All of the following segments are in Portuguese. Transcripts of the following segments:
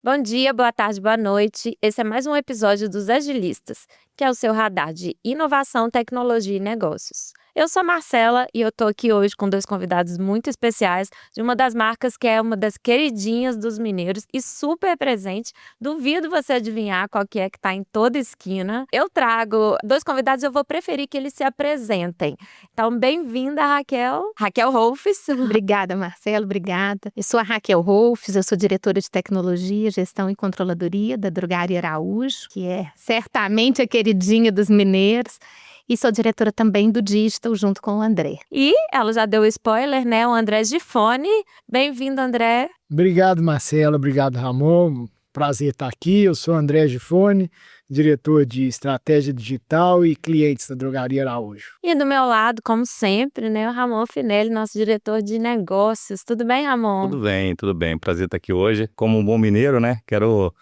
Bom dia, boa tarde, boa noite. Esse é mais um episódio dos Agilistas, que é o seu radar de inovação, tecnologia e negócios. Eu sou a Marcela e eu tô aqui hoje com dois convidados muito especiais de uma das marcas que é uma das queridinhas dos mineiros e super presente. Duvido você adivinhar qual que é que tá em toda esquina. Eu trago dois convidados, eu vou preferir que eles se apresentem. Então, bem-vinda, Raquel. Raquel Rolfes. Obrigada, Marcelo, obrigada. Eu sou a Raquel Rolfes, eu sou diretora de tecnologia, gestão e controladoria da Drogaria Araújo, que é certamente a queridinha dos mineiros, e sou diretora também do Digital, junto com o André. E ela já deu spoiler, né? O André Gifone. Bem-vindo, André. Obrigado, Marcela. Obrigado, Ramon. Prazer estar aqui. Eu sou André Gifone, diretor de estratégia digital e clientes da Drogaria Araújo. E do meu lado, como sempre, né, o Ramon Finelli, nosso diretor de negócios. Tudo bem, Ramon? Tudo bem, tudo bem. Prazer estar aqui hoje. Como um bom mineiro, né? Quero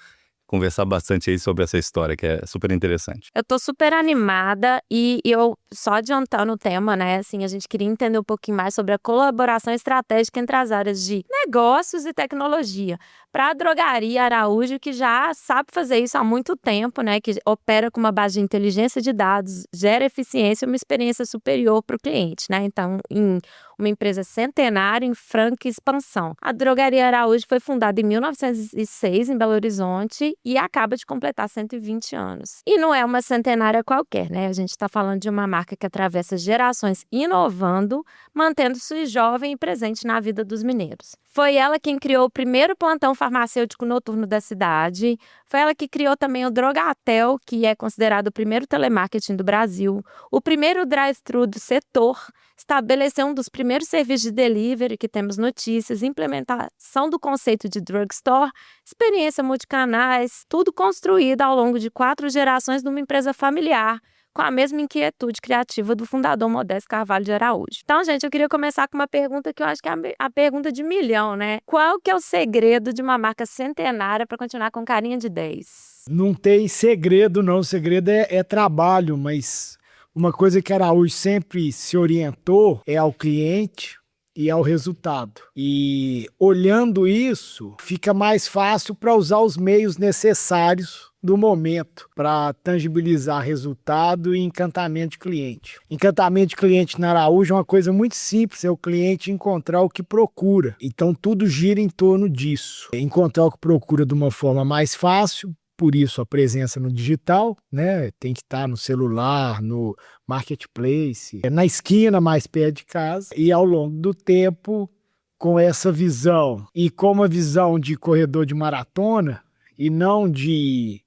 conversar bastante aí sobre essa história, que é super interessante. Eu tô super animada e eu, só adiantando o tema, né, assim, a gente queria entender um pouquinho mais sobre a colaboração estratégica entre as áreas de negócios e tecnologia. Para a Drogaria Araújo, que já sabe fazer isso há muito tempo, né, que opera com uma base de inteligência de dados, gera eficiência e uma experiência superior para o cliente, né? Então, em uma empresa centenária em franca expansão. A Drogaria Araújo foi fundada em 1906 em Belo Horizonte e acaba de completar 120 anos. E não é uma centenária qualquer, né? A gente está falando de uma marca que atravessa gerações inovando, mantendo-se jovem e presente na vida dos mineiros. Foi ela quem criou o primeiro plantão farmacêutico noturno da cidade. Foi ela que criou também o Drogatel, que é considerado o primeiro telemarketing do Brasil, o primeiro drive-thru do setor, estabeleceu um dos primeiros serviços de delivery que temos notícias, implementação do conceito de drugstore, experiência multicanais, tudo construído ao longo de 4 gerações numa empresa familiar, com a mesma inquietude criativa do fundador Modesto Carvalho de Araújo. Então, gente, eu queria começar com uma pergunta que eu acho que é a pergunta de milhão, né? Qual que é o segredo de uma marca centenária para continuar com carinha de 10? Não tem segredo, não. O segredo é trabalho, mas uma coisa que a Araújo sempre se orientou é ao cliente e ao resultado. E olhando isso, fica mais fácil para usar os meios necessários do momento para tangibilizar resultado e encantamento de cliente. Encantamento de cliente na Araújo é uma coisa muito simples, é o cliente encontrar o que procura. Então tudo gira em torno disso. Encontrar o que procura de uma forma mais fácil, por isso a presença no digital, né? Tem que estar no celular, no marketplace, na esquina mais perto de casa. E ao longo do tempo, com essa visão e com uma visão de corredor de maratona e não de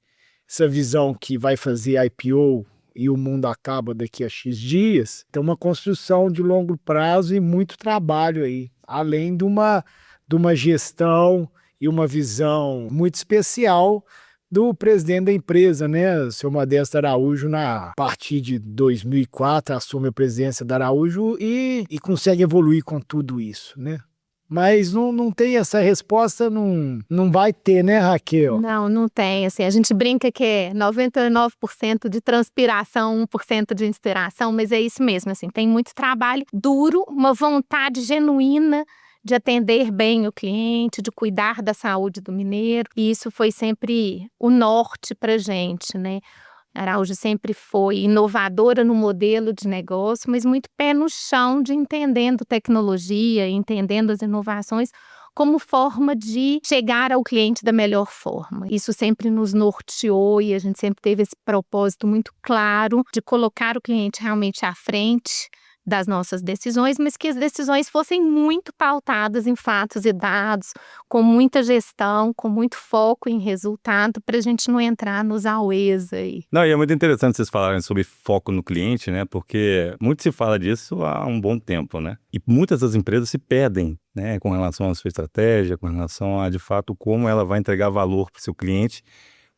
essa visão que vai fazer IPO e o mundo acaba daqui a X dias, tem uma construção de longo prazo e muito trabalho aí, além de uma gestão e uma visão muito especial do presidente da empresa, né, o seu Modesto Araújo, a partir de 2004, assume a presidência da Araújo e consegue evoluir com tudo isso, né? Mas não tem essa resposta, não vai ter, né, Raquel? Não tem. Assim, a gente brinca que é 99% de transpiração, 1% de inspiração, mas é isso mesmo. Assim, tem muito trabalho duro, uma vontade genuína de atender bem o cliente, de cuidar da saúde do mineiro. E isso foi sempre o norte para a gente, né? A Araújo sempre foi inovadora no modelo de negócio, mas muito pé no chão de entendendo tecnologia, entendendo as inovações como forma de chegar ao cliente da melhor forma. Isso sempre nos norteou e a gente sempre teve esse propósito muito claro de colocar o cliente realmente à frente das nossas decisões, mas que as decisões fossem muito pautadas em fatos e dados, com muita gestão, com muito foco em resultado, para a gente não entrar nos auês aí. Não, e é muito interessante vocês falarem sobre foco no cliente, né? Porque muito se fala disso há um bom tempo, né? E muitas das empresas se perdem, né? Com relação à sua estratégia, com relação a, de fato, como ela vai entregar valor para o seu cliente,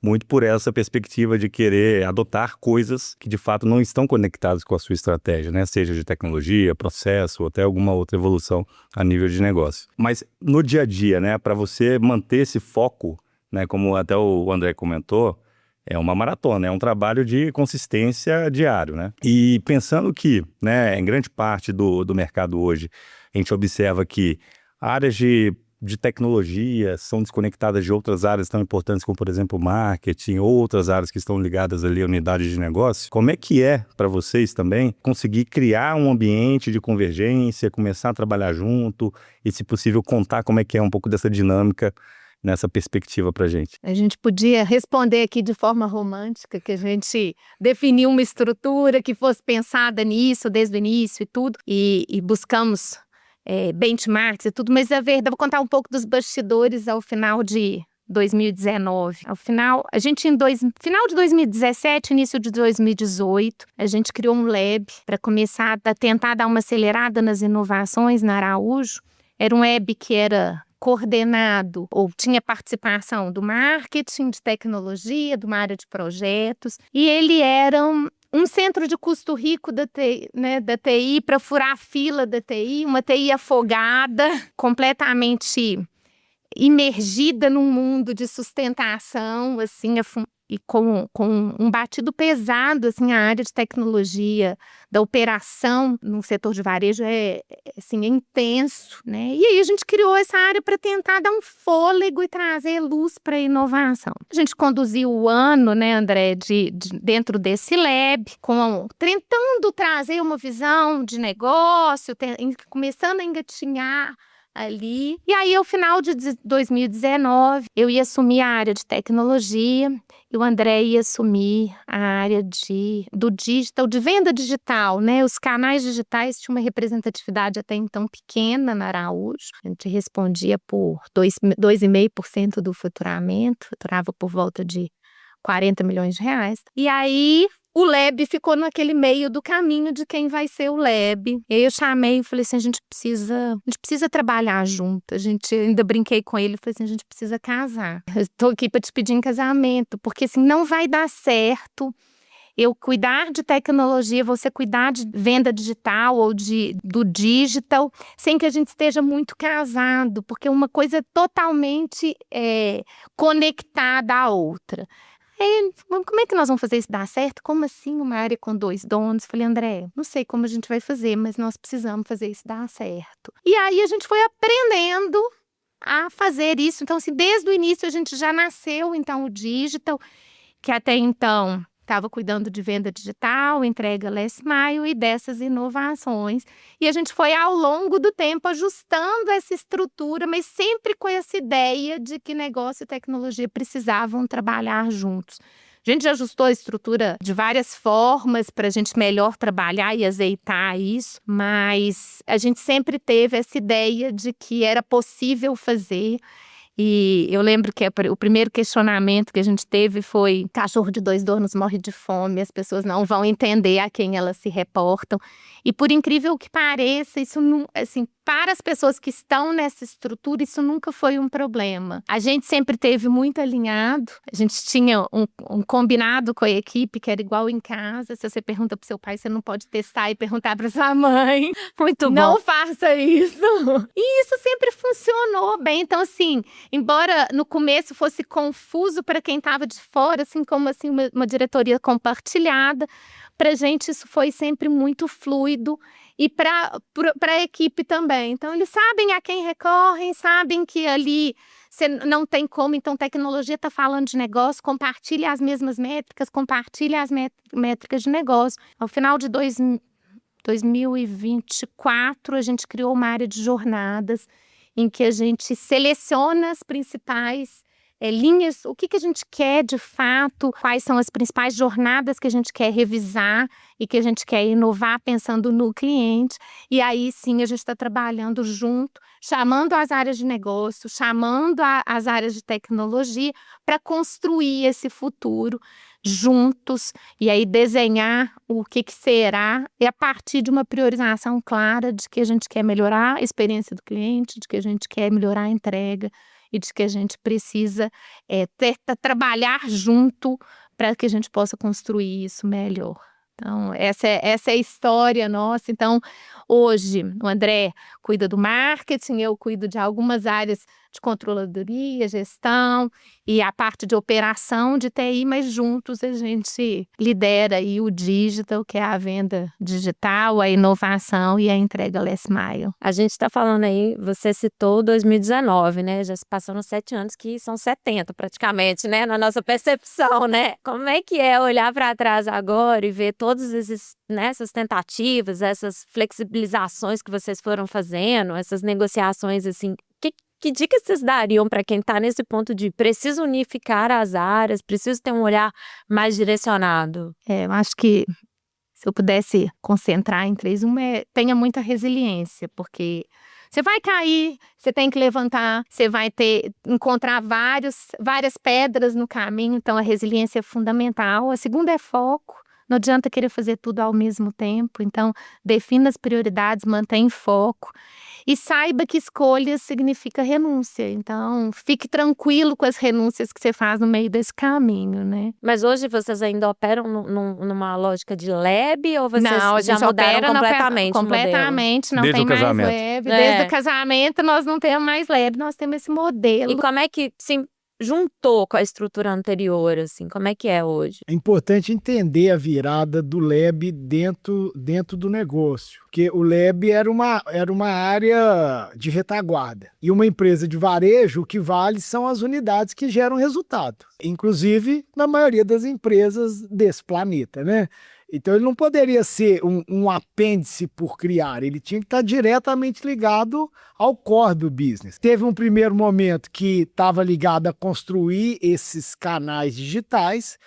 muito por essa perspectiva de querer adotar coisas que de fato não estão conectadas com a sua estratégia, né? Seja de tecnologia, processo ou até alguma outra evolução a nível de negócio. Mas no dia a dia, né, para você manter esse foco, né, como até o André comentou, é uma maratona, é um trabalho de consistência diário, né? E pensando que, né, em grande parte do mercado hoje, a gente observa que áreas de de tecnologia são desconectadas de outras áreas tão importantes como, por exemplo, marketing, outras áreas que estão ligadas ali à unidade de negócio. Como é que para vocês também conseguir criar um ambiente de convergência, começar a trabalhar junto e, se possível, contar como é que é um pouco dessa dinâmica nessa perspectiva para a gente? A gente podia responder aqui de forma romântica, que a gente definiu uma estrutura que fosse pensada nisso desde o início e tudo, e buscamos benchmarks e tudo, mas a verdade, vou contar um pouco dos bastidores ao final de 2019. Ao final, a gente final de 2017, início de 2018, a gente criou um lab para começar a tentar dar uma acelerada nas inovações na Araújo. Era um lab que era coordenado ou tinha participação do marketing, de tecnologia, de uma área de projetos, e ele era um centro de custo rico da TI para furar a fila da TI, uma TI afogada, completamente imergida num mundo de sustentação, assim, e com um batido pesado, assim, a área de tecnologia, da operação no setor de varejo é intenso, né? E aí a gente criou essa área para tentar dar um fôlego e trazer luz para a inovação. A gente conduziu o ano, né, André, dentro desse lab, tentando trazer uma visão de negócio, começando a engatinhar ali. E aí, ao final de 2019, eu ia assumir a área de tecnologia e o André ia assumir a área do digital, de venda digital, né? Os canais digitais tinham uma representatividade até então pequena na Araújo. A gente respondia por 2,5% do faturamento, faturava por volta de 40 milhões de reais. E aí o lab ficou naquele meio do caminho de quem vai ser o lab. E aí eu chamei e falei assim, a gente precisa trabalhar junto. Ainda brinquei com ele, falei assim, a gente precisa casar. Eu tô aqui para te pedir em casamento, porque assim, não vai dar certo eu cuidar de tecnologia, você cuidar de venda digital ou do digital, sem que a gente esteja muito casado, porque uma coisa é totalmente conectada à outra. Como é que nós vamos fazer isso dar certo? Como assim uma área com 2 donos? Falei, André, não sei como a gente vai fazer, mas nós precisamos fazer isso dar certo. E aí a gente foi aprendendo a fazer isso. Então, assim, desde o início a gente já nasceu, então, o digital, que até então estava cuidando de venda digital, entrega last mile e dessas inovações. E a gente foi, ao longo do tempo, ajustando essa estrutura, mas sempre com essa ideia de que negócio e tecnologia precisavam trabalhar juntos. A gente já ajustou a estrutura de várias formas para a gente melhor trabalhar e azeitar isso, mas a gente sempre teve essa ideia de que era possível fazer. E eu lembro que o primeiro questionamento que a gente teve foi: cachorro de 2 donos morre de fome, as pessoas não vão entender a quem elas se reportam. E por incrível que pareça, isso não, assim, para as pessoas que estão nessa estrutura, isso nunca foi um problema. A gente sempre teve muito alinhado, a gente tinha um combinado com a equipe que era igual em casa. Se você pergunta para o seu pai, você não pode testar e perguntar para sua mãe. Muito bom. Não faça isso. E isso sempre funcionou bem. Então, assim, embora no começo fosse confuso para quem estava de fora, assim como assim, uma diretoria compartilhada, para a gente isso foi sempre muito fluido e para a equipe também. Então, eles sabem a quem recorrem, sabem que ali você não tem como, então tecnologia está falando de negócio, compartilha as mesmas métricas, compartilha as métricas de negócio. Ao final de 2024, a gente criou uma área de jornadas em que a gente seleciona as principais linhas, o que a gente quer de fato, quais são as principais jornadas que a gente quer revisar e que a gente quer inovar pensando no cliente. E aí sim a gente está trabalhando junto, chamando as áreas de negócio, chamando as áreas de tecnologia para construir esse futuro juntos e aí desenhar o que será, e a partir de uma priorização clara de que a gente quer melhorar a experiência do cliente, de que a gente quer melhorar a entrega e de que a gente precisa trabalhar junto para que a gente possa construir isso melhor. Então, essa é a história nossa. Então, hoje, o André cuida do marketing, eu cuido de algumas áreas de controladoria, gestão e a parte de operação de TI, mas juntos a gente lidera aí o digital, que é a venda digital, a inovação e a entrega last mile. A gente está falando aí, você citou 2019, né? Já se passaram 7 anos, que são 70 praticamente, né? Na nossa percepção, né? Como é que é olhar para trás agora e ver todas essas tentativas, essas flexibilizações que vocês foram fazendo, essas negociações, assim, que dicas vocês dariam para quem está nesse ponto de preciso unificar as áreas, preciso ter um olhar mais direcionado? Eu acho que se eu pudesse concentrar em 3, tenha muita resiliência, porque você vai cair, você tem que levantar, você vai encontrar várias pedras no caminho, então a resiliência é fundamental. A segunda é foco. Não adianta querer fazer tudo ao mesmo tempo, então defina as prioridades, mantenha foco e saiba que escolha significa renúncia, então fique tranquilo com as renúncias que você faz no meio desse caminho, né? Mas hoje vocês ainda operam numa lógica de lab ou vocês Não, a já gente mudaram opera completamente o modelo? completamente, não Desde tem o mais casamento. lab. Desde o casamento nós não temos mais lab, nós temos esse modelo. E como é que se juntou com a estrutura anterior, assim? Como é que é hoje? É importante entender a virada do lab dentro do negócio, porque o lab era uma área de retaguarda. E uma empresa de varejo, o que vale são as unidades que geram resultado, inclusive na maioria das empresas desse planeta, né? Então ele não poderia ser um apêndice por criar, ele tinha que estar diretamente ligado ao core do business. Teve um primeiro momento que estava ligado a construir esses canais digitais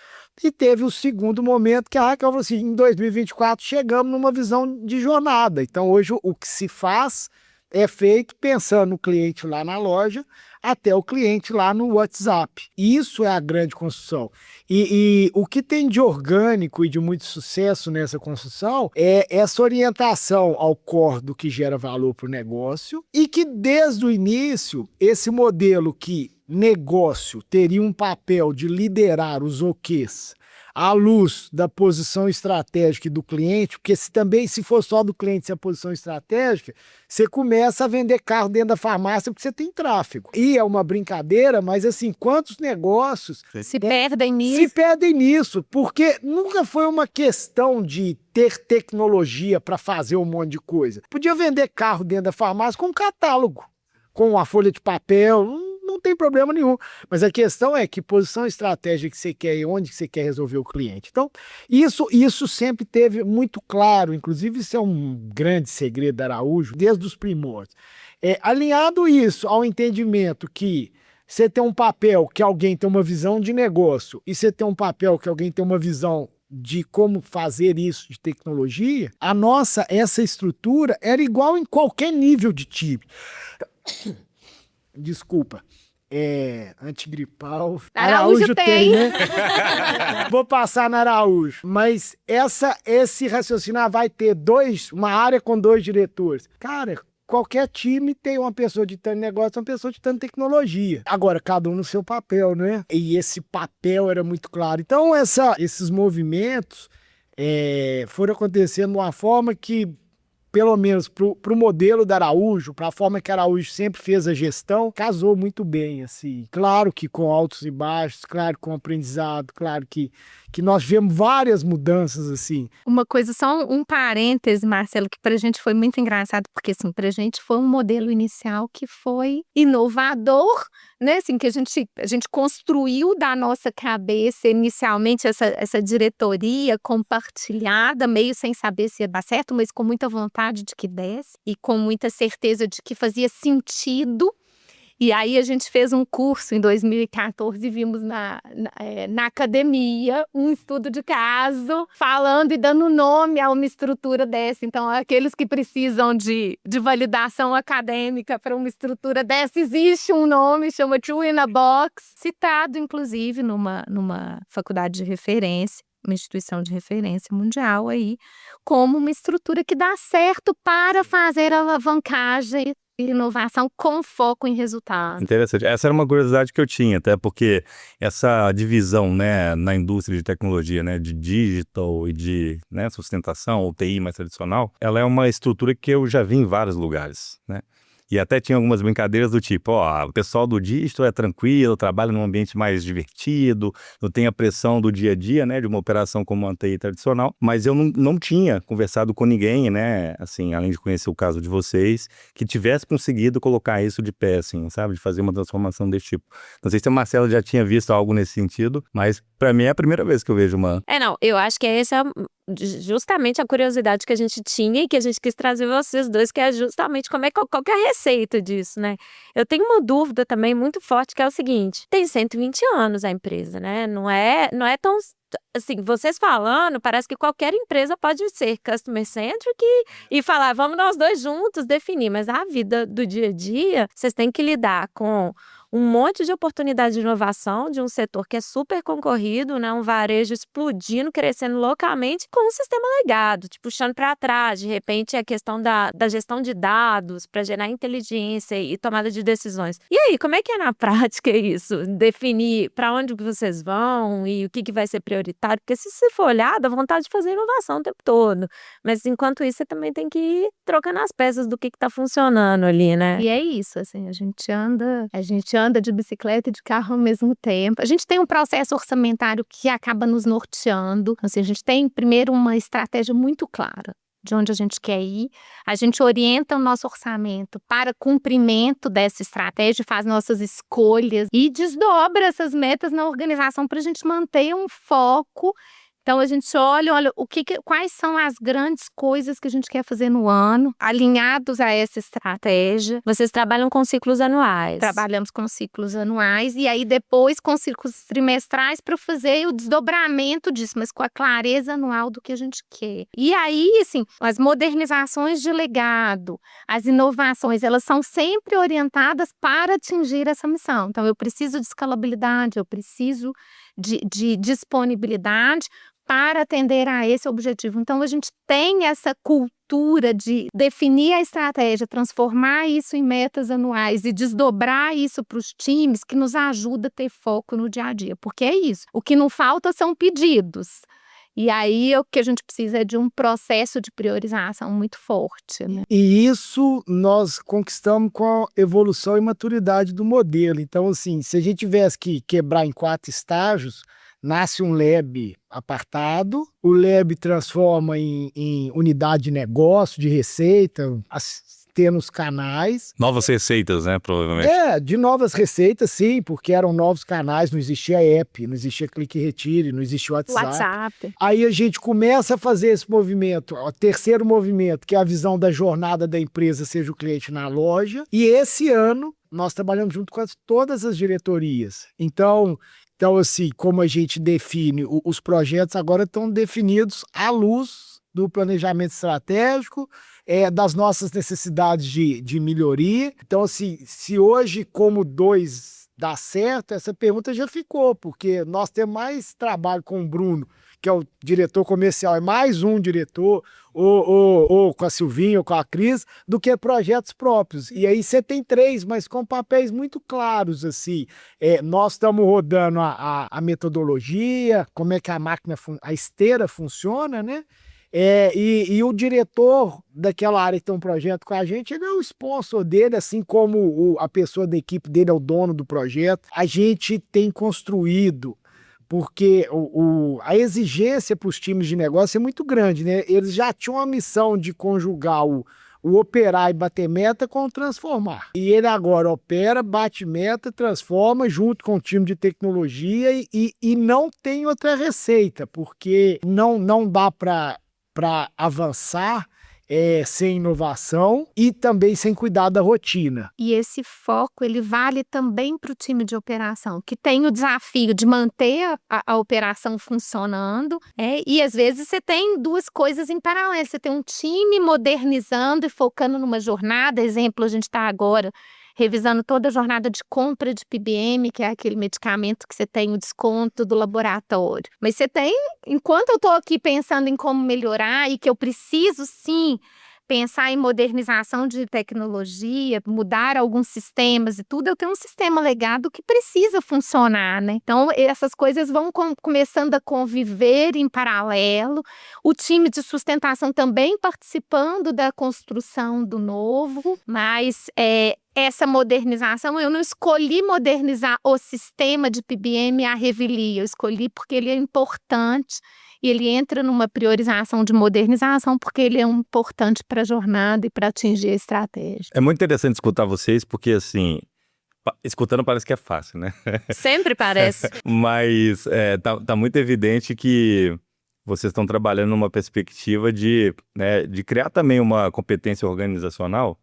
e teve o segundo momento que a Raquel falou assim, em 2024 chegamos numa visão de jornada. Então hoje o que se faz é feito pensando no cliente lá na loja até o cliente lá no WhatsApp. Isso é a grande construção. E o que tem de orgânico e de muito sucesso nessa construção é essa orientação ao core do que gera valor para o negócio e que desde o início esse modelo que negócio teria um papel de liderar os OQs à luz da posição estratégica do cliente, porque se for só do cliente, se a posição estratégica, você começa a vender carro dentro da farmácia porque você tem tráfego. E é uma brincadeira, mas assim, quantos negócios Se perdem nisso. se perdem nisso? Porque nunca foi uma questão de ter tecnologia para fazer um monte de coisa. Podia vender carro dentro da farmácia com um catálogo, com a folha de papel, não tem problema nenhum. Mas a questão é que posição estratégica que você quer e onde que você quer resolver o cliente. Então, isso sempre teve muito claro, inclusive isso é um grande segredo da Araújo, desde os primórdios. Alinhado isso ao entendimento que você tem um papel que alguém tem uma visão de negócio e você tem um papel que alguém tem uma visão de como fazer isso de tecnologia, essa estrutura era igual em qualquer nível de time. Desculpa. Antigripal. Araújo tem, né? Vou passar na Araújo. Mas esse raciocínio vai ter uma área com 2 diretores. Cara, qualquer time tem uma pessoa de tanto negócio, uma pessoa de tanta tecnologia. Agora, cada um no seu papel, né? E esse papel era muito claro. Então, esses movimentos foram acontecendo de uma forma que, pelo menos para o modelo da Araújo, para a forma que a Araújo sempre fez a gestão, casou muito bem, assim. Claro que com altos e baixos, claro com aprendizado, claro que nós vemos várias mudanças, assim. Uma coisa, só um parêntese, Marcelo, que pra gente foi muito engraçado, porque assim, pra gente foi um modelo inicial que foi inovador, né? Assim, que a gente construiu da nossa cabeça inicialmente essa diretoria compartilhada, meio sem saber se ia dar certo, mas com muita vontade de que desse e com muita certeza de que fazia sentido. E aí a gente fez um curso em 2014 e vimos na academia um estudo de caso falando e dando nome a uma estrutura dessa. Então, aqueles que precisam de validação acadêmica para uma estrutura dessa, existe um nome, chama Two in a Box, citado inclusive numa faculdade de referência, uma instituição de referência mundial aí, como uma estrutura que dá certo para fazer alavancagem e inovação com foco em resultados. Interessante. Essa era uma curiosidade que eu tinha, até porque essa divisão, né, na indústria de tecnologia, né, de digital e de, né, sustentação, ou TI mais tradicional, ela é uma estrutura que eu já vi em vários lugares, né? E até tinha algumas brincadeiras do tipo, ó, o pessoal do disto é tranquilo, trabalha num ambiente mais divertido, não tem a pressão do dia a dia, né, de uma operação como uma TI tradicional, mas eu não tinha conversado com ninguém, né, assim, além de conhecer o caso de vocês, que tivesse conseguido colocar isso de pé, assim, sabe, de fazer uma transformação desse tipo. Não sei se a Marcela já tinha visto algo nesse sentido, mas para mim é a primeira vez que eu vejo uma... Não, eu acho que essa justamente a curiosidade que a gente tinha e que a gente quis trazer vocês dois, que é justamente qual que é a receita disso, né? Eu tenho uma dúvida também muito forte, que é o seguinte: tem 120 anos a empresa, né? Não é tão assim, vocês falando, parece que qualquer empresa pode ser customer centric e falar, vamos nós dois juntos definir, mas a vida do dia a dia, vocês têm que lidar com um monte de oportunidade de inovação de um setor que é super concorrido, né? Um varejo explodindo, crescendo loucamente, com um sistema legado, te puxando para trás. De repente, a questão da gestão de dados para gerar inteligência e tomada de decisões. E aí, como é que é na prática isso? Definir para onde que vocês vão e o que vai ser prioritário? Porque se você for olhar, dá vontade de fazer inovação o tempo todo. Mas enquanto isso, você também tem que ir trocando as peças do que está funcionando ali, né? E é isso, assim, a gente anda de bicicleta e de carro ao mesmo tempo. A gente tem um processo orçamentário que acaba nos norteando. Assim, a gente tem, primeiro, uma estratégia muito clara de onde a gente quer ir. A gente orienta o nosso orçamento para cumprimento dessa estratégia, faz nossas escolhas e desdobra essas metas na organização para a gente manter um foco. Então, a gente olha quais são as grandes coisas que a gente quer fazer no ano, alinhados a essa estratégia. Vocês trabalham com ciclos anuais. Trabalhamos com ciclos anuais e aí depois com ciclos trimestrais para fazer o desdobramento disso, mas com a clareza anual do que a gente quer. E aí, assim, as modernizações de legado, as inovações, elas são sempre orientadas para atingir essa missão. Então, eu preciso de escalabilidade, eu preciso de disponibilidade para atender a esse objetivo. Então, a gente tem essa cultura de definir a estratégia, transformar isso em metas anuais e desdobrar isso para os times, que nos ajuda a ter foco no dia a dia. Porque é isso, o que não falta são pedidos. E aí, o que a gente precisa é de um processo de priorização muito forte, né? E isso nós conquistamos com a evolução e maturidade do modelo. Então, assim, se a gente tivesse que quebrar em 4 estágios, nasce um lab apartado, o lab transforma em unidade de negócio, de receita, tendo os canais. Novas receitas, né, provavelmente. De novas receitas, sim, porque eram novos canais, não existia app, não existia clique e retire, não existia WhatsApp. Aí a gente começa a fazer esse movimento, o terceiro movimento, que é a visão da jornada da empresa, seja o cliente na loja. E esse ano, nós trabalhamos junto com todas as diretorias. Então, assim, como a gente define, os projetos agora estão definidos à luz do planejamento estratégico, das nossas necessidades de melhoria. Então, assim, se hoje, como 2 dá certo, essa pergunta já ficou, porque nós temos mais trabalho com o Bruno, que é o diretor comercial, é mais um diretor, ou com a Silvinha, ou com a Cris, do que projetos próprios. E aí você tem 3, mas com papéis muito claros, assim. Nós estamos rodando a metodologia, como é que a máquina, a esteira funciona, né? E o diretor daquela área que tem um projeto com a gente, ele é o sponsor dele, assim como a pessoa da equipe dele é o dono do projeto. A gente tem construído, porque a exigência para os times de negócio é muito grande, né? Eles já tinham a missão de conjugar o operar e bater meta com o transformar. E ele agora opera, bate meta, transforma junto com o time de tecnologia e não tem outra receita, porque não dá para avançar sem inovação e também sem cuidar da rotina. E esse foco, ele vale também para o time de operação, que tem o desafio de manter a operação funcionando, e às vezes você tem 2 coisas em paralelo. Você tem um time modernizando e focando numa jornada. Exemplo, a gente está agora revisando toda a jornada de compra de PBM, que é aquele medicamento que você tem o desconto do laboratório. Mas você tem, enquanto eu estou aqui pensando em como melhorar e que eu preciso, sim, pensar em modernização de tecnologia, mudar alguns sistemas e tudo, eu tenho um sistema legado que precisa funcionar, né? Então, essas coisas vão começando a conviver em paralelo. O time de sustentação também participando da construção do novo, mas essa modernização, eu não escolhi modernizar o sistema de PBM à revelia, eu escolhi porque ele é importante e ele entra numa priorização de modernização porque ele é importante para a jornada e para atingir a estratégia. É muito interessante escutar vocês, porque assim, escutando parece que é fácil, né? Sempre parece. Mas tá muito evidente que vocês estão trabalhando numa perspectiva de criar também uma competência organizacional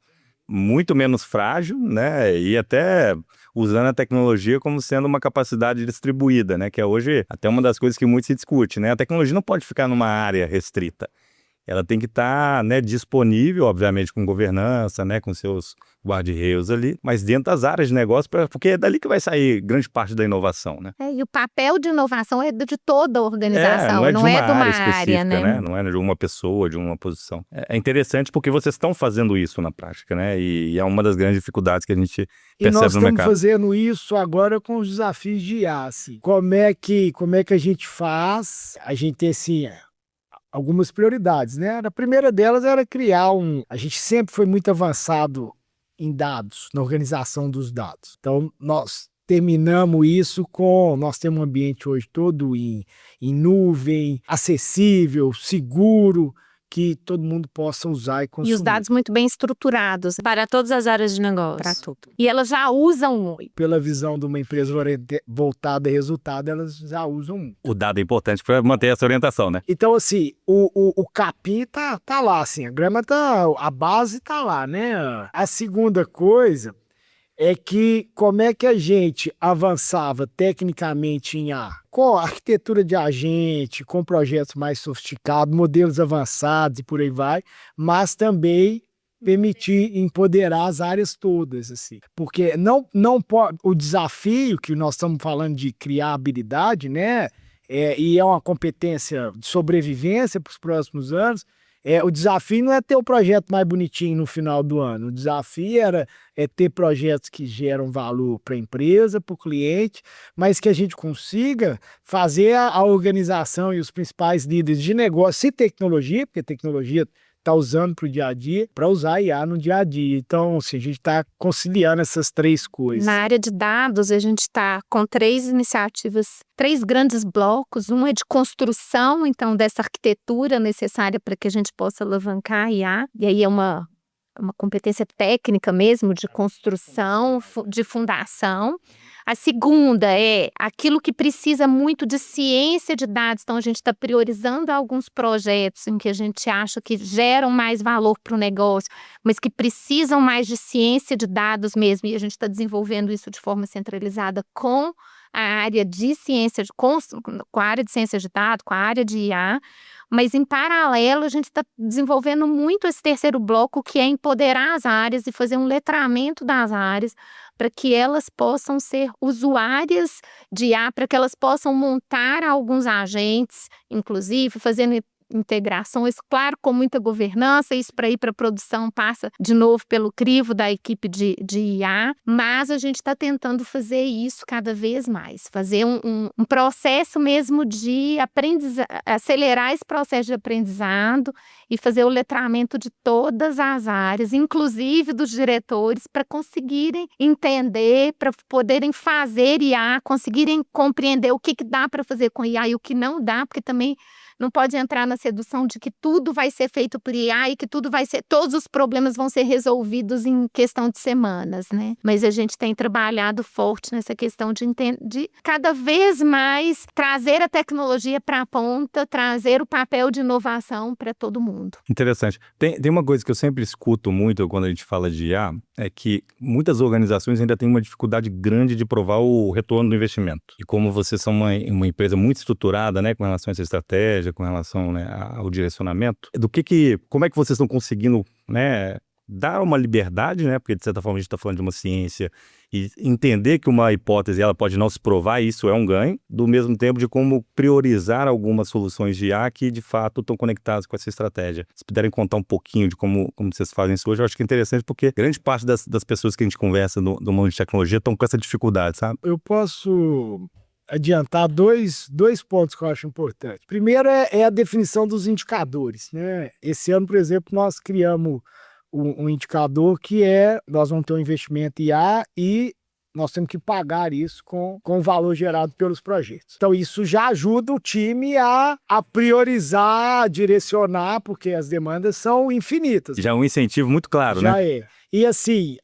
muito menos frágil, né? E até usando a tecnologia como sendo uma capacidade distribuída, né? Que é hoje até uma das coisas que muito se discute, né? A tecnologia não pode ficar numa área restrita. Ela tem que estar, disponível, obviamente, com governança, né, com seus guarda-reios ali, mas dentro das áreas de negócio, porque é dali que vai sair grande parte da inovação, né? E o papel de inovação é de toda a organização, não é de uma área específica, né? Não é de uma pessoa, de uma posição. É interessante porque vocês estão fazendo isso na prática, né? E é uma das grandes dificuldades que a gente E nós percebe no estamos mercado. fazendo isso agora com os desafios de IA, assim. Como é que a gente faz? A gente tem, assim, algumas prioridades, né? A primeira delas era criar A gente sempre foi muito avançado em dados, na organização dos dados. Então, nós terminamos isso nós temos um ambiente hoje todo em nuvem, acessível, seguro, que todo mundo possa usar e consumir. E os dados muito bem estruturados Para todas as áreas de negócio. para tudo. E elas já usam muito. Pela visão de uma empresa voltada a resultado, elas já usam muito. O dado é importante para manter essa orientação, né? Então, assim, o capim tá lá, assim, a base tá lá, né? A segunda coisa é que como é que a gente avançava tecnicamente em com arquitetura de agente, com projetos mais sofisticados, modelos avançados e por aí vai, mas também permitir empoderar as áreas todas, assim. Porque não pode, o desafio que nós estamos falando de criar habilidade, né? E é uma competência de sobrevivência para os próximos anos. O desafio não é ter o projeto mais bonitinho no final do ano. O desafio é ter projetos que geram valor para a empresa, para o cliente, mas que a gente consiga fazer a organização e os principais líderes de negócio e tecnologia, porque a tecnologia está usando para o dia a dia, para usar IA no dia a dia. Então, assim, a gente está conciliando essas três coisas. Na área de dados, a gente está com 3 iniciativas, 3 grandes blocos. Um é de construção, então, dessa arquitetura necessária para que a gente possa alavancar a IA. E aí é uma competência técnica mesmo, de construção, de fundação. A segunda é aquilo que precisa muito de ciência de dados. Então, a gente está priorizando alguns projetos em que a gente acha que geram mais valor para o negócio, mas que precisam mais de ciência de dados mesmo. E a gente está desenvolvendo isso de forma centralizada com a área de ciência, com a área de ciência de dados, com a área de IA. Mas, em paralelo, a gente está desenvolvendo muito esse terceiro bloco, que é empoderar as áreas e fazer um letramento das áreas para que elas possam ser usuárias de IA, para que elas possam montar alguns agentes, inclusive, fazendo integrações, claro, com muita governança. Isso para ir para a produção passa de novo pelo crivo da equipe de IA, mas a gente está tentando fazer isso cada vez mais, fazer um processo mesmo de acelerar esse processo de aprendizado e fazer o letramento de todas as áreas, inclusive dos diretores, para conseguirem entender, para poderem fazer IA, conseguirem compreender o que dá para fazer com IA e o que não dá, porque também não pode entrar na sedução de que tudo vai ser feito por IA e que todos os problemas vão ser resolvidos em questão de semanas, né? Mas a gente tem trabalhado forte nessa questão de cada vez mais trazer a tecnologia para a ponta, trazer o papel de inovação para todo mundo. Interessante. Tem uma coisa que eu sempre escuto muito quando a gente fala de IA, é que muitas organizações ainda têm uma dificuldade grande de provar o retorno do investimento. E como vocês são uma empresa muito estruturada, né, com relação a essa estratégia, com relação, né, ao direcionamento, como é que vocês estão conseguindo, né, dar uma liberdade, né? Porque de certa forma a gente está falando de uma ciência e entender que uma hipótese ela pode não se provar, isso é um ganho, do mesmo tempo de como priorizar algumas soluções de IA que de fato estão conectadas com essa estratégia. Se puderem contar um pouquinho de como vocês fazem isso hoje, eu acho que é interessante porque grande parte das pessoas que a gente conversa no mundo de tecnologia estão com essa dificuldade, sabe? Eu posso adiantar dois pontos que eu acho importantes. Primeiro é a definição dos indicadores, né? Esse ano, por exemplo, nós criamos um indicador que nós vamos ter um investimento em IA e nós temos que pagar isso com o valor gerado pelos projetos. Então, isso já ajuda o time a priorizar, a direcionar, porque as demandas são infinitas. Já é um incentivo muito claro, né? Já é. E assim,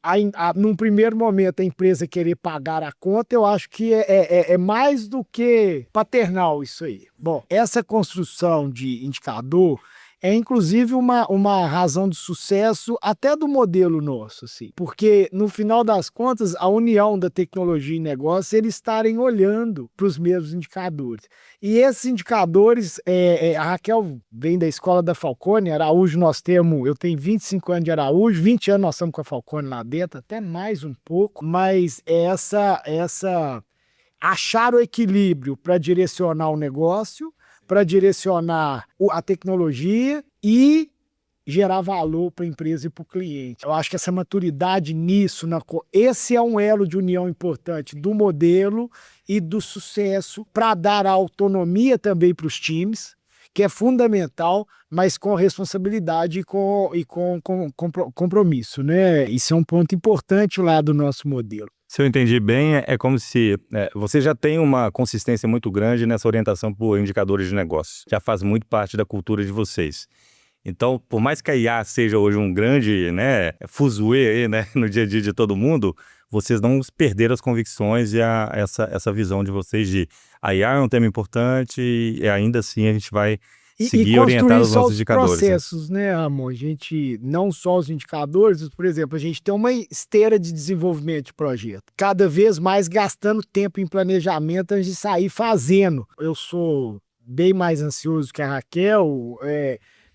num primeiro momento, a empresa querer pagar a conta, eu acho que é mais do que paternal isso aí. Bom, essa construção de indicador é inclusive uma razão de sucesso até do modelo nosso, assim. Porque, no final das contas, a união da tecnologia e negócio, eles estarem olhando para os mesmos indicadores. E esses indicadores, a Raquel vem da escola da Falcone, Araújo eu tenho 25 anos de Araújo, 20 anos nós estamos com a Falcone lá dentro, até mais um pouco, mas achar o equilíbrio para direcionar o negócio, para direcionar a tecnologia e gerar valor para a empresa e para o cliente. Eu acho que essa maturidade nisso, esse é um elo de união importante do modelo e do sucesso para dar a autonomia também para os times, que é fundamental, mas com responsabilidade e com compromisso, né? Isso é um ponto importante lá do nosso modelo. Se eu entendi bem, é como se você já tem uma consistência muito grande nessa orientação por indicadores de negócio. Já faz muito parte da cultura de vocês. Então, por mais que a IA seja hoje um grande, né, fuzuê, né, no dia a dia de todo mundo, vocês não perderam as convicções e essa visão de vocês de a IA é um tema importante e ainda assim a gente vai seguir e orientar os nossos indicadores. Processos, né, amor? A gente, não só os indicadores, por exemplo, a gente tem uma esteira de desenvolvimento de projeto. Cada vez mais gastando tempo em planejamento antes de sair fazendo. Eu sou bem mais ansioso que a Raquel,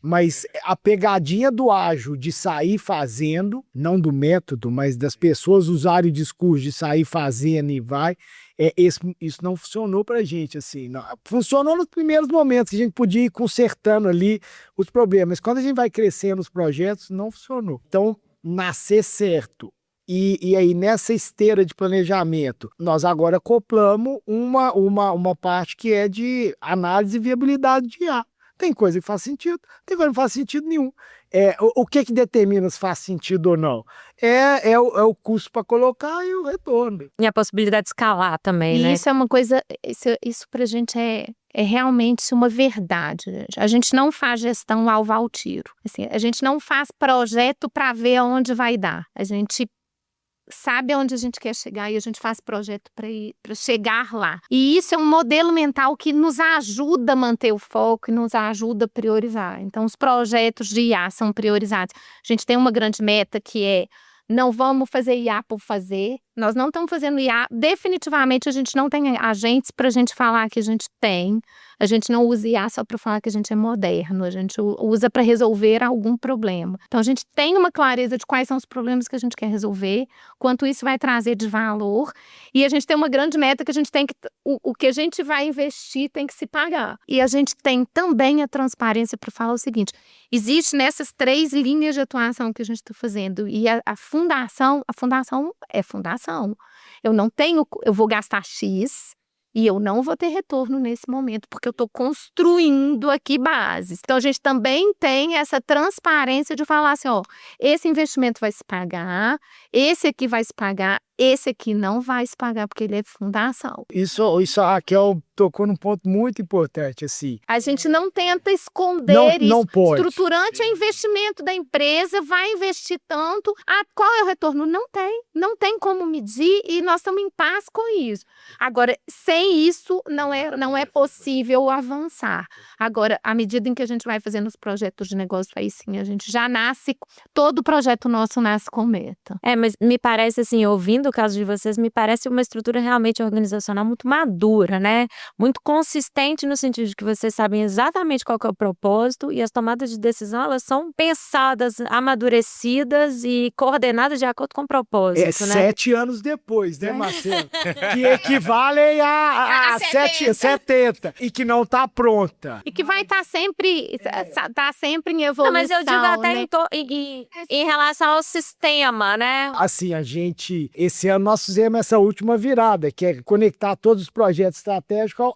mas a pegadinha do ágil de sair fazendo, não do método, mas das pessoas usarem o discurso de sair fazendo e vai, isso não funcionou pra gente, assim. Não. Funcionou nos primeiros momentos, que a gente podia ir consertando ali os problemas, mas quando a gente vai crescendo os projetos, não funcionou. Então, nascer certo. E aí, nessa esteira de planejamento, nós agora acoplamos uma parte que é de análise e viabilidade de IA. Tem coisa que faz sentido, tem coisa que não faz sentido nenhum. O que determina se faz sentido ou não? É o custo para colocar e o retorno. E a possibilidade de escalar também, né? E isso é uma coisa, isso pra gente é realmente uma verdade. Gente. A gente não faz gestão alvo ao tiro. Assim, a gente não faz projeto para ver aonde vai dar. A gente sabe aonde a gente quer chegar e a gente faz projeto para chegar lá. E isso é um modelo mental que nos ajuda a manter o foco e nos ajuda a priorizar. Então, os projetos de IA são priorizados. A gente tem uma grande meta que é: não vamos fazer IA por fazer. Nós não estamos fazendo IA. Definitivamente, a gente não tem agentes para a gente falar que a gente tem. A gente não usa IA só para falar que a gente é moderno. A gente usa para resolver algum problema. Então, a gente tem uma clareza de quais são os problemas que a gente quer resolver, quanto isso vai trazer de valor. E a gente tem uma grande meta que a gente tem que... O que a gente vai investir tem que se pagar. E a gente tem também a transparência para falar o seguinte: existe nessas 3 linhas de atuação que a gente está fazendo. E a fundação é fundação. Eu vou gastar X e eu não vou ter retorno nesse momento, porque eu estou construindo aqui bases. Então, a gente também tem essa transparência de falar assim, ó, esse investimento vai se pagar, esse aqui vai se pagar, esse aqui não vai se pagar, porque ele é fundação. Isso a Raquel tocou num ponto muito importante, assim. A gente não tenta esconder isso. Não pode. Estruturante é investimento da empresa, vai investir tanto. Qual é o retorno? Não tem como medir e nós estamos em paz com isso. Agora, sem isso, não é possível avançar. Agora, à medida em que a gente vai fazendo os projetos de negócio, aí sim, a gente já nasce, todo projeto nosso nasce com meta. Mas me parece assim, ouvindo ouvindo o caso de vocês, me parece uma estrutura realmente organizacional muito madura, né? Muito consistente no sentido de que vocês sabem exatamente qual que é o propósito e as tomadas de decisão, elas são pensadas, amadurecidas e coordenadas de acordo com o propósito, né? 7 anos depois, né, Marcelo? Que equivalem a 70 e que não tá pronta. E que vai estar sempre, tá sempre em evolução, Não, mas eu digo até né? em relação ao sistema, né? Assim, esse ano nós fizemos essa última virada, que é conectar todos os projetos estratégicos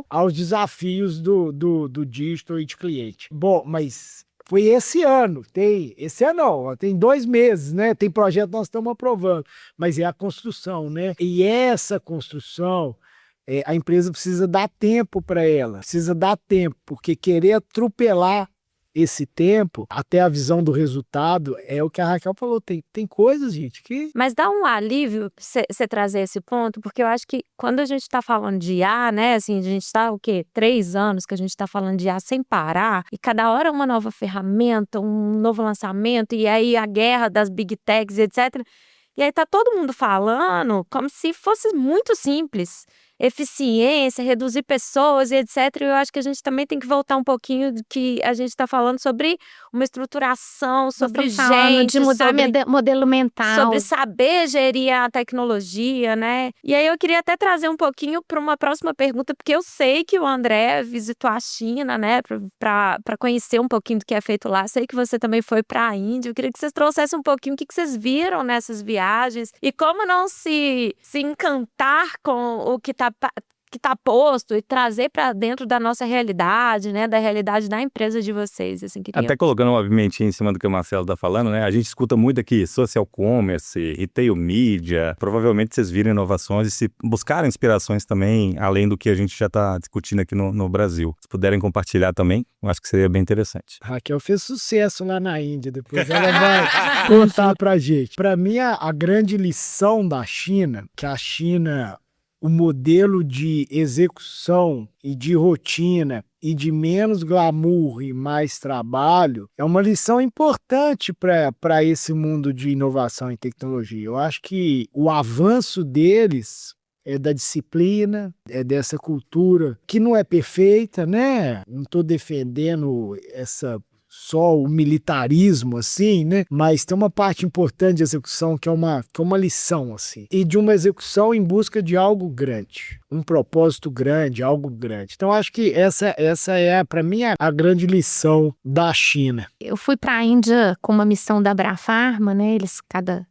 aos desafios do digital e de cliente. Bom, mas foi esse ano, tem 2 meses, né? Tem projeto que nós estamos aprovando, mas é a construção, né? E essa construção, a empresa precisa dar tempo para ela, porque querer atropelar esse tempo, até a visão do resultado, é o que a Raquel falou, tem coisas, gente, que... Mas dá um alívio você trazer esse ponto, porque eu acho que quando a gente está falando de IA, né, assim, a gente está, 3 anos que a gente está falando de IA sem parar, e cada hora uma nova ferramenta, um novo lançamento, e aí a guerra das big techs, etc. E aí tá todo mundo falando como se fosse muito simples. Eficiência, reduzir pessoas e etc. E eu acho que a gente também tem que voltar um pouquinho do que a gente está falando sobre uma estruturação, sobre Nós estamos falando gente, de mudar sobre modelo mental. sobre saber gerir a tecnologia, né? E aí eu queria até trazer um pouquinho para uma próxima pergunta, porque eu sei que o André visitou a China, né, para conhecer um pouquinho do que é feito lá. Sei que você também foi para a Índia. Eu queria que vocês trouxessem um pouquinho o que vocês viram nessas viagens e como não se encantar com o que está posto e trazer para dentro da nossa realidade, né, da realidade da empresa de vocês, assim, queria... Até colocando uma pimentinha em cima do que o Marcelo está falando, né? A gente escuta muito aqui social commerce, retail media. Provavelmente vocês viram inovações e se buscaram inspirações também, além do que a gente já está discutindo aqui no Brasil. Se puderem compartilhar também, eu acho que seria bem interessante. Raquel fez sucesso lá na Índia, depois ela vai contar pra gente. Pra mim, a grande lição da China, que a China... O modelo de execução e de rotina e de menos glamour e mais trabalho é uma lição importante para esse mundo de inovação e tecnologia. Eu acho que o avanço deles é da disciplina, é dessa cultura que não é perfeita, né? Não estou defendendo só o militarismo, assim, né? Mas tem uma parte importante de execução que é uma lição, assim. E de uma execução em busca de algo grande. Um propósito grande, algo grande. Então, acho que essa é, para mim, a grande lição da China. Eu fui para a Índia com uma missão da Abrafarma, né? Eles, cada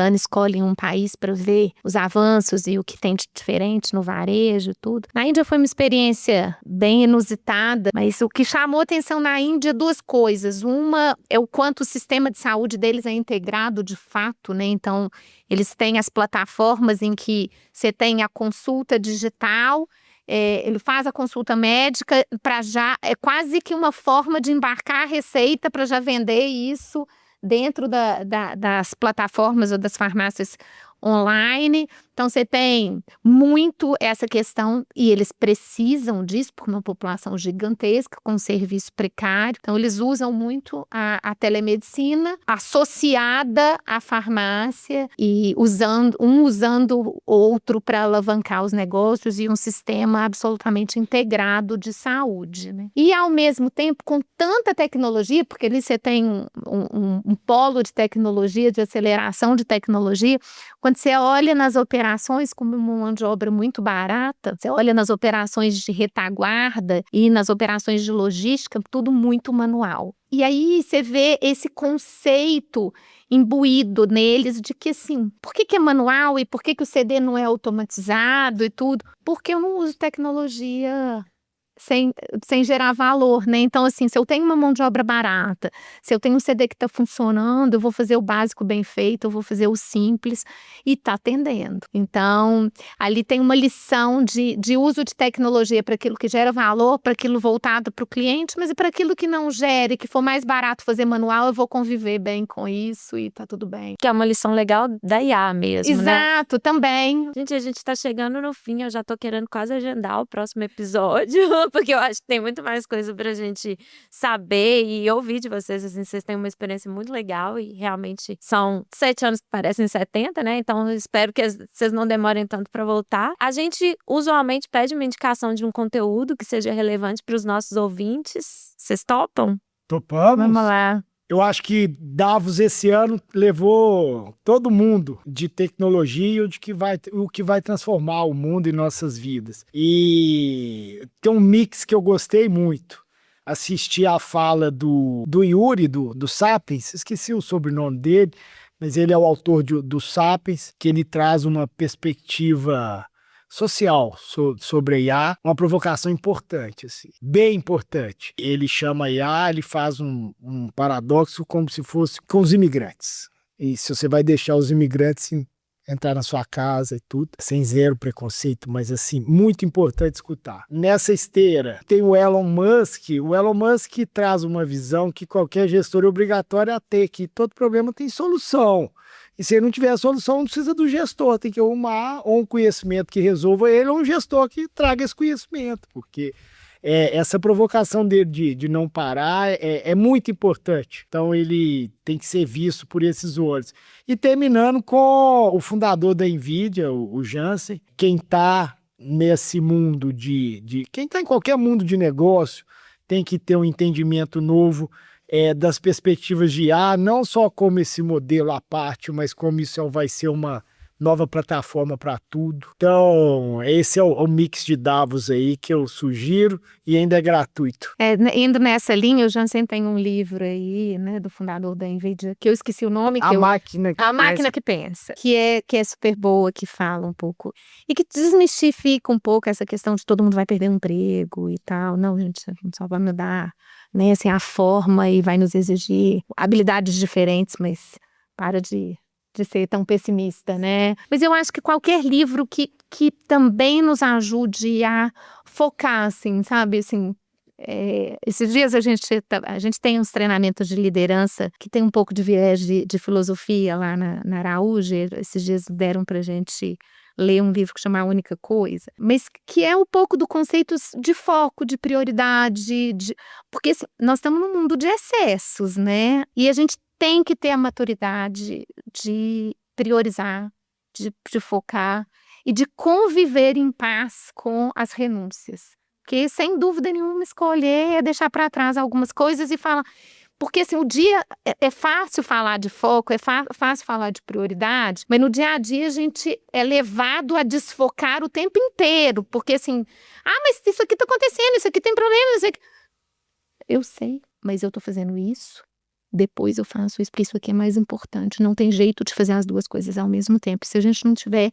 ano escolhem um país para ver os avanços e o que tem de diferente no varejo e tudo. Na Índia foi uma experiência bem inusitada, mas o que chamou atenção na Índia, 2 coisas. Uma é o quanto o sistema de saúde deles é integrado de fato, né? Então, eles têm as plataformas em que você tem a consulta digital, ele faz a consulta médica para já... É quase que uma forma de embarcar a receita para já vender isso dentro das plataformas ou das farmácias online. Então, você tem muito essa questão e eles precisam disso por uma população gigantesca com serviço precário. Então, eles usam muito a telemedicina associada à farmácia e usando o outro para alavancar os negócios e um sistema absolutamente integrado de saúde, né? E, ao mesmo tempo, com tanta tecnologia, porque ali você tem um polo de tecnologia, de aceleração de tecnologia, quando você olha nas operações como uma mão de obra muito barata, você olha nas operações de retaguarda e nas operações de logística, tudo muito manual. E aí você vê esse conceito imbuído neles de que, assim, por que é manual e por que o CD não é automatizado e tudo? Porque eu não uso tecnologia sem gerar valor, né? Então, assim, se eu tenho uma mão de obra barata, se eu tenho um CD que está funcionando, eu vou fazer o básico bem feito, eu vou fazer o simples e está atendendo. Então, ali tem uma lição de uso de tecnologia para aquilo que gera valor, para aquilo voltado para o cliente, mas e para aquilo que não gere, que for mais barato fazer manual, eu vou conviver bem com isso e tá tudo bem. Que é uma lição legal da IA mesmo, né? Exato, também. Gente, a gente tá chegando no fim, eu já tô querendo quase agendar o próximo episódio, porque eu acho que tem muito mais coisa pra gente saber e ouvir de vocês, assim, vocês têm uma experiência muito legal e realmente são 7 anos que parecem 70, né? Então eu espero que vocês não demorem tanto pra voltar. A gente usualmente pede uma indicação de um conteúdo que seja relevante para os nossos ouvintes. Vocês topam? Topamos? Vamos lá. Eu acho que Davos esse ano levou todo mundo de tecnologia e o que vai transformar o mundo e nossas vidas. E tem um mix que eu gostei muito. Assisti a fala do Yuri, do Sapiens, esqueci o sobrenome dele, mas ele é o autor do Sapiens, que ele traz uma perspectiva social sobre a IA, uma provocação importante, assim, bem importante. Ele chama a IA, ele faz um paradoxo como se fosse com os imigrantes. E se você vai deixar os imigrantes entrar na sua casa e tudo, sem zero preconceito, mas assim, muito importante escutar. Nessa esteira tem o Elon Musk traz uma visão que qualquer gestor é obrigatório a ter, que todo problema tem solução. E se ele não tiver a solução, não precisa do gestor, tem que arrumar ou um conhecimento que resolva ele ou um gestor que traga esse conhecimento, porque essa provocação dele de não parar é muito importante. Então ele tem que ser visto por esses olhos. E terminando com o fundador da NVIDIA, o Jensen, quem está nesse mundo quem está em qualquer mundo de negócio tem que ter um entendimento novo das perspectivas de IA, não só como esse modelo à parte, mas como isso vai ser uma nova plataforma para tudo. Então, esse é o mix de Davos aí que eu sugiro e ainda é gratuito. Indo nessa linha, o Jensen tem um livro aí, né, do fundador da NVIDIA, que eu esqueci o nome. A Máquina que Pensa, que é super boa, que fala um pouco, e que desmistifica um pouco essa questão de todo mundo vai perder o emprego e tal. Não, gente, a gente só vai mudar, né, assim, a forma e vai nos exigir habilidades diferentes, mas para de ser tão pessimista, né? Mas eu acho que qualquer livro que também nos ajude a focar, assim, sabe? Assim, esses dias a gente tem uns treinamentos de liderança que tem um pouco de viés de filosofia lá na Araújo. Esses dias deram pra gente ler um livro que chama A Única Coisa, mas que é um pouco do conceito de foco, de prioridade, porque assim, nós estamos num mundo de excessos, né? E a gente tem que ter a maturidade de priorizar, de focar e de conviver em paz com as renúncias. Porque, sem dúvida nenhuma, escolher é deixar para trás algumas coisas e falar. Porque, assim, o dia é fácil falar de foco, é fácil falar de prioridade, mas no dia a dia a gente é levado a desfocar o tempo inteiro. Porque, assim, mas isso aqui está acontecendo, isso aqui tem problema, isso aqui. Eu sei, mas eu estou fazendo isso. Depois eu faço isso, porque isso aqui é mais importante. Não tem jeito de fazer as duas coisas ao mesmo tempo. Se a gente não tiver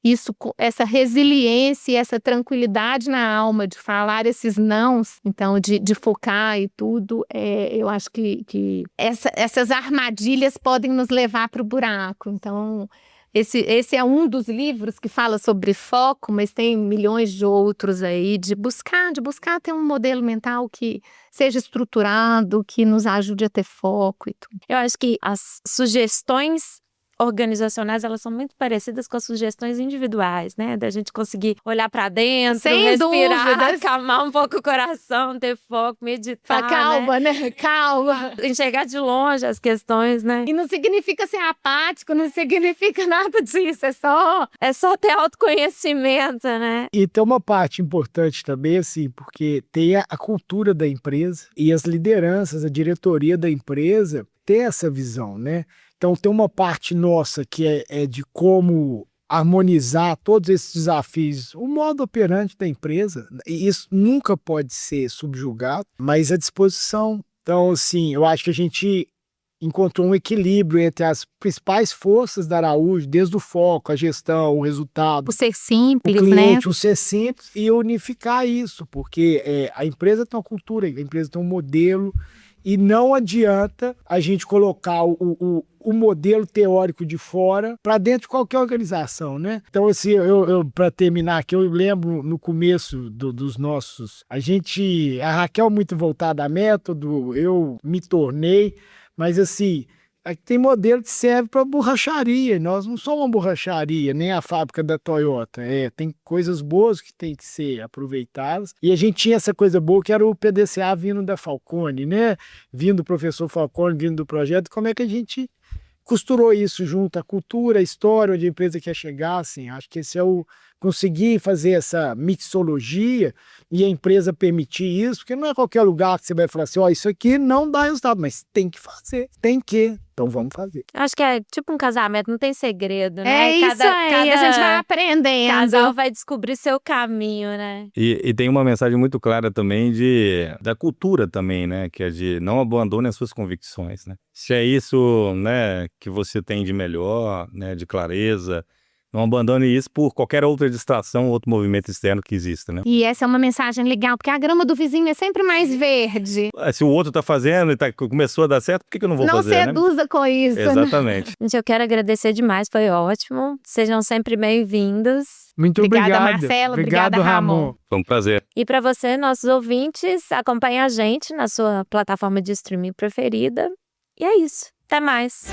isso, essa resiliência, essa tranquilidade na alma de falar esses nãos, então de focar e tudo, eu acho que essas armadilhas podem nos levar para o buraco. Então, esse é um dos livros que fala sobre foco, mas tem milhões de outros aí, de buscar ter um modelo mental que seja estruturado, que nos ajude a ter foco e tudo. Eu acho que as sugestões organizacionais, elas são muito parecidas com as sugestões individuais, né? Da gente conseguir olhar para dentro, sem respirar, dúvidas, acalmar um pouco o coração, ter foco, meditar, calma, né? Calma. Enxergar de longe as questões, né? E não significa ser apático, não significa nada disso, é só ter autoconhecimento, né? E tem uma parte importante também, assim, porque tem a cultura da empresa e as lideranças, a diretoria da empresa tem essa visão, né? Então tem uma parte nossa que é de como harmonizar todos esses desafios, o modo operante da empresa, e isso nunca pode ser subjugado, mas à disposição. Então, assim, eu acho que a gente encontrou um equilíbrio entre as principais forças da Araújo, desde o foco, a gestão, o resultado, o ser simples, o cliente, né? o ser simples, e unificar isso, porque a empresa tem uma cultura, a empresa tem um modelo, e não adianta a gente colocar o modelo teórico de fora para dentro de qualquer organização, né? Então, assim, eu para terminar aqui, eu lembro no começo dos nossos... A Raquel muito voltada a método, eu me tornei, mas assim, Aqui tem modelo que serve para borracharia. Nós não somos uma borracharia, nem a fábrica da Toyota. Tem coisas boas que tem que ser aproveitadas. E a gente tinha essa coisa boa que era o PDCA vindo da Falcone, né? Vindo do professor Falcone, vindo do projeto. Como é que a gente costurou isso junto à cultura, à história, onde a empresa quer chegar, assim, acho que esse é o conseguir fazer essa mixologia e a empresa permitir isso, porque não é qualquer lugar que você vai falar assim, isso aqui não dá resultado, mas tem que fazer, então vamos fazer. Acho que é tipo um casamento, não tem segredo, né? É isso aí, a gente vai aprendendo. Casal vai descobrir seu caminho, né? E tem uma mensagem muito clara também da cultura também, né? Que é de não abandone as suas convicções, né? Se é isso, né, que você tem de melhor, né, de clareza, não abandone isso por qualquer outra distração, outro movimento externo que exista, né? E essa é uma mensagem legal, porque a grama do vizinho é sempre mais verde. Se o outro tá fazendo e começou a dar certo, por que eu não vou fazer, né? Não seduza com isso. Exatamente. Gente, eu quero agradecer demais, foi ótimo. Sejam sempre bem-vindos. Muito Obrigada, obrigado. Marcelo. Obrigado, Obrigada, Ramon. Foi um prazer. E para você, nossos ouvintes, acompanhe a gente na sua plataforma de streaming preferida. E é isso. Até mais.